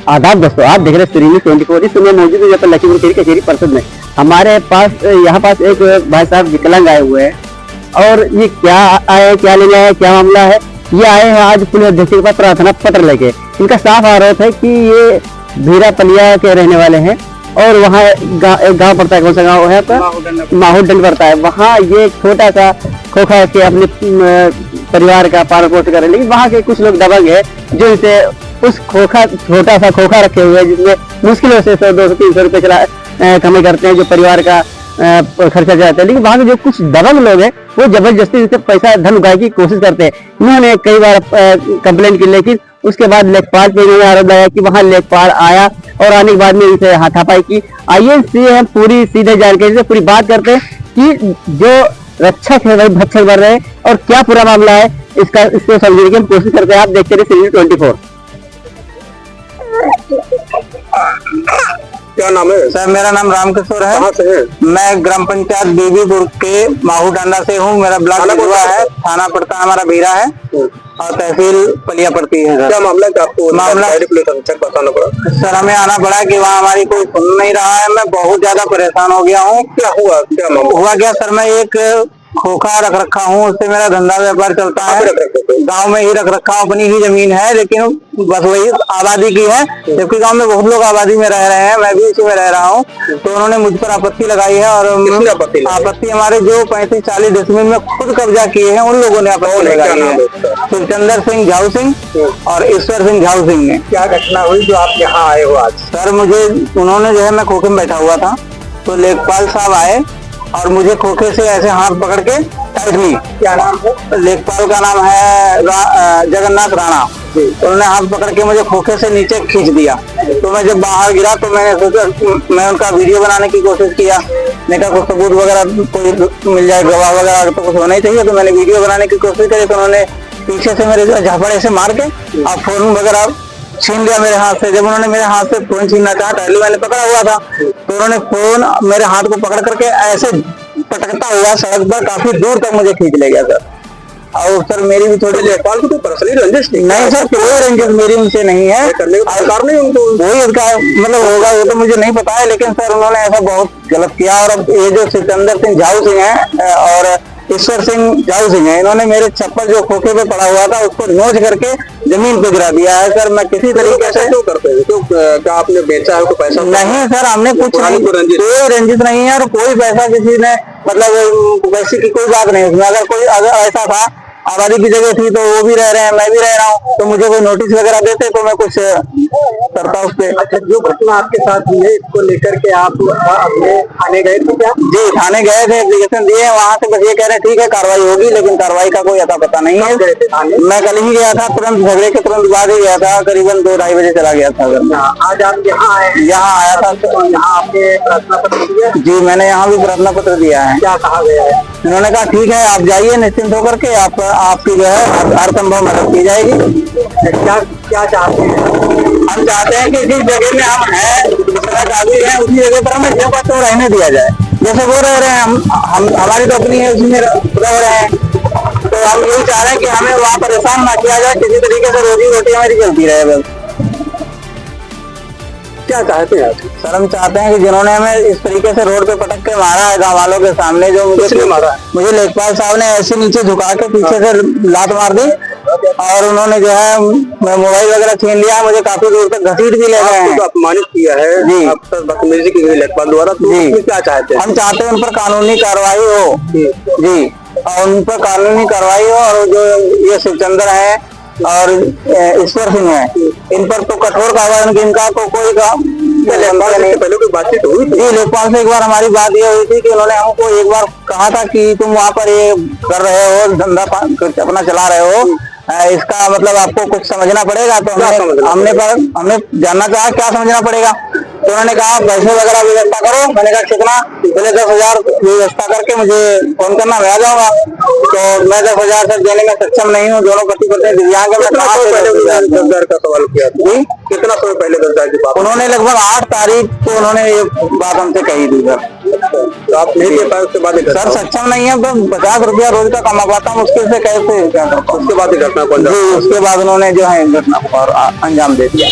आदाब दोस्तों, आप देख रहे हैं सुरीली 24। इस समय मौजूद है यहाँ पर लखीमपुर खीरी कचेरी परिषद में। हमारे पास यहाँ पास एक भाई साहब विकलांग आए हुए हैं और ये क्या आए, क्या लेने आए, क्या मामला है। ये आए हैं आज पुलिस अधीक्षक के पास प्रार्थना पत्र लेके। इनका साफ आरोप है कि ये भीरापलिया के रहने वाले हैं और वहाँ एक गाँव पड़ता है, कौन सा गाँव है आपका? माहौडंड पड़ता है। वहाँ ये छोटा सा खोखा के अपने परिवार का पालन पोषण कर रहे हैं, लेकिन वहाँ के कुछ लोग दबंग है जो इसे उस छोटा सा खोखा रखे हुए हैं जिसमें मुश्किलों से 100, 200, 300 रुपए कमाई करते हैं, जो परिवार का खर्चा चलाते हैं। लेकिन वहाँ के जो कुछ दबंग लोग हैं वो जबरदस्ती इनसे पैसा धन उगाने की कोशिश करते हैं। इन्होंने कई बार कंप्लेंट की, लेकिन उसके बाद लेखपाल पे इन्होंने आरोप लगाया कि वहाँ लेखपाल आया और आने के बाद में इसे हाथापाई की। आइए हम पूरी सीधे जानकारी से पूरी बात करते हैं कि जो रक्षक है वही भक्षक बन रहे हैं और क्या पूरा मामला है इसको समझने की हम कोशिश करते हैं। आप देखते रहे सुरीली 24। क्या नाम है सर? मेरा नाम रामकिशोर है। कहाँ से है? मैं ग्राम पंचायत बीबीपुर के माहूडांडा से हूँ। मेरा ब्लॉक हुआ है, थाना पड़ता हमारा बीरा है और तहसील पलिया पड़ती है। क्या मामला है? आपको मामला बताना पड़ा? सर, हमें आना पड़ा कि वहाँ हमारी कोई सुन नहीं रहा है। मैं बहुत ज्यादा परेशान हो गया हूँ। क्या हुआ? क्या मामला हुआ क्या सर? मैं एक खोखा रख रखा हूँ, उससे मेरा धंधा व्यापार चलता है। गांव में ही रख रखा हूँ, अपनी ही जमीन है, लेकिन बस वही आबादी की है, जबकि गांव में बहुत लोग आबादी में रह रहे हैं, मैं भी इसी में रह रहा हूँ। तो उन्होंने मुझ पर आपत्ति लगाई है और आपत्ति हमारे जो 35-40 डिसमिल में खुद कब्जा किए हैं उन लोगों ने आपत्ति लगाई है। सुरचंदर सिंह झाऊ सिंह और ईश्वर सिंह झाऊ सिंह ने। क्या घटना हुई जो आप यहाँ आए हो आज? सर, मुझे उन्होंने जो है, मैं खोखे में बैठा हुआ था तो लेखपाल साहब आए और मुझे खोखे से ऐसे हाथ पकड़ के टाइट ली। क्या नाम है? लेखपाल का नाम है जगन्नाथ राणा। उन्होंने हाथ पकड़ के मुझे खोखे से नीचे खींच दिया। तो मैं जब बाहर गिरा तो मैंने सोचा, मैं उनका वीडियो बनाने की कोशिश किया। मैंने कहा कुछ सबूत वगैरह कोई मिल जाए, गवाह वगैरह तो कुछ होना ही चाहिए। तो मैंने वीडियो बनाने की कोशिश करी तो उन्होंने पीछे से मेरे झापड़े से मार के और फोन वगैरह छीन लिया मेरे हाथ से। जब उन्होंने मेरे हाथ से फोन छीनना चाहा, पहले मैंने पकड़ा हुआ था, तो उन्होंने फोन मेरे हाथ को पकड़ करके ऐसे पटकता हुआ सड़क पर काफी दूर तक मुझे खींच ले गया सर। और सर, मेरी भी थोड़ी लेखपाल को तो पर्सनली रंजिश नहीं सर, कोई रंजिश मेरी उनसे नहीं है। करने का अधिकार नहीं उनको, वही उनका मतलब होगा, वो तो मुझे नहीं पता है। लेकिन सर, उन्होंने ऐसा बहुत गलत किया। और अब ये जो सुरचंदर सिंह झाऊ सिंह है और ईश्वर सिंह झाऊ सिंह है, इन्होंने मेरे चप्पल जो खोखे पे पड़ा हुआ था उसको नोच करके जमीन पे गिरा दिया है। सर, मैं किसी तरीके से क्यों करते हैं? तो क्या आपने बेचा है? कोई पैसा नहीं सर, हमने कुछ नहीं, कोई रंजित नहीं है और कोई पैसा किसी ने, मतलब वैसे की कोई बात नहीं उसमें। अगर ऐसा था, आबादी की जगह थी तो वो भी रह रहे हैं, मैं भी रह रहा हूँ, तो मुझे कोई नोटिस वगैरह देते तो मैं कुछ करता उस पे। अच्छा, जो घटना आपके साथ हुई है इसको लेकर के आप अपने थाने गए थे क्या? जी, थाने गए थे, एप्लीकेशन दिए। वहाँ से बस ये कह रहे ठीक है कार्रवाई होगी, लेकिन कार्रवाई का कोई अता पता नहीं है। मैं कल ही गया था, तुरंत झगड़े के तुरंत बाद ही गया था, करीबन 2-2:30 बजे चला गया था। आज आप यहाँ आए? यहाँ आया था तो यहाँ आपने प्रार्थना पत्र दिया? जी, मैंने यहाँ भी प्रार्थना पत्र दिया है। क्या कहा गया है? उन्होंने कहा ठीक है, आप जाइए निश्चिंत होकर के, आपकी जो है हर संभव मदद की जाएगी। क्या चाहते हैं? हम चाहते हैं कि जिस जगह में हम हैं, उसी जगह पर हमें जगह तो रहने दिया जाए। जैसे वो रह रहे हैं, हम हमारी तो अपनी है, उसी में रह रहे हैं। तो हम यही चाह रहे हैं कि हमें वहाँ परेशान ना किया जाए, किसी तरीके से रोजी रोटी हमारी चलती रहे बस। क्या चाहते हैं आप? सर, हम चाहते हैं कि जिन्होंने हमें इस तरीके से रोड पे पटक के मारा है गाँव वालों के सामने, जो मुझे मारा, मुझे लेखपाल साहब ने ऐसे नीचे झुका के पीछे से लात मार दी और उन्होंने जो है मोबाइल वगैरह छीन लिया, मुझे काफी दूर तक घसीट भी ले गए हैं। तो अपमानित किया है जी, बदतमीजी की गई लेखपाल द्वारा। तो क्या चाहते हैं? हम चाहते हैं उन पर कानूनी कार्रवाई हो जी, और उन पर कानूनी कार्रवाई हो। और जो ये सुरचंदर है और ईश्वर सिंह है, इन पर तो कठोर कार्रवाई, इनका तो कोई पहले कोई बातचीत हुई थी? जी, लेखपाल से एक बार हमारी बात ये हुई थी कि उन्होंने हमको एक बार कहा था कि तुम वहाँ पर ये कर रहे हो, धंधा अपना चला रहे हो, इसका मतलब आपको कुछ समझना पड़ेगा। तो हमने जानना चाहा क्या समझना पड़ेगा। तो उन्होंने कहा पैसे वगैरह व्यवस्था करो। मैंने कहा कितना? पहले 10,000 व्यवस्था करके मुझे फोन करना, मैं आ जाऊंगा। तो मैं 10,000 तक देने में सक्षम नहीं हूँ, दोनों पति पत्नी दिव्यांग। रोजगार का सवाल किया जी, कितना समय पहले रोजगार की बात? उन्होंने लगभग 8 तारीख को उन्होंने ये बात हमसे कही थी सर। तो आप नहीं दे पाए? उसके बाद सर, सक्षम नहीं है, तो 50 रुपया रोज का कमा पाता, मुश्किल से कैसे क्या करता। उसके बाद ही घटना पड़ जी, उसके बाद उन्होंने जो है घटना को अंजाम दे दिया।